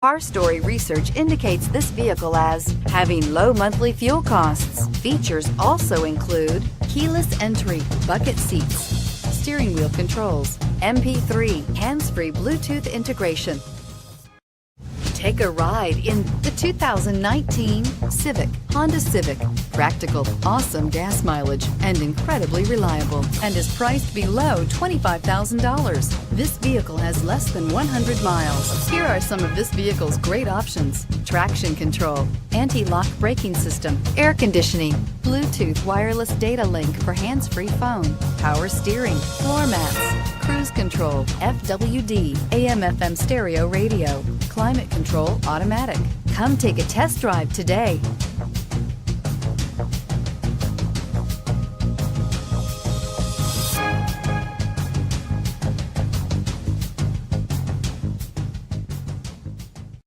Car Story research indicates this vehicle as having low monthly fuel costs. Features also include keyless entry, bucket seats, steering wheel controls, MP3, hands-free Bluetooth integration. Take a ride in the 2019 Honda Civic. Practical, awesome gas mileage, and incredibly reliable, and is priced below $25,000. This vehicle has less than 100 miles. Here are some of this vehicle's great options: traction control, anti-lock braking system, air conditioning, Bluetooth wireless data link for hands-free phone, power steering, floor mats, cruise control, FWD, AM/FM stereo radio, climate control automatic. Come take a test drive today.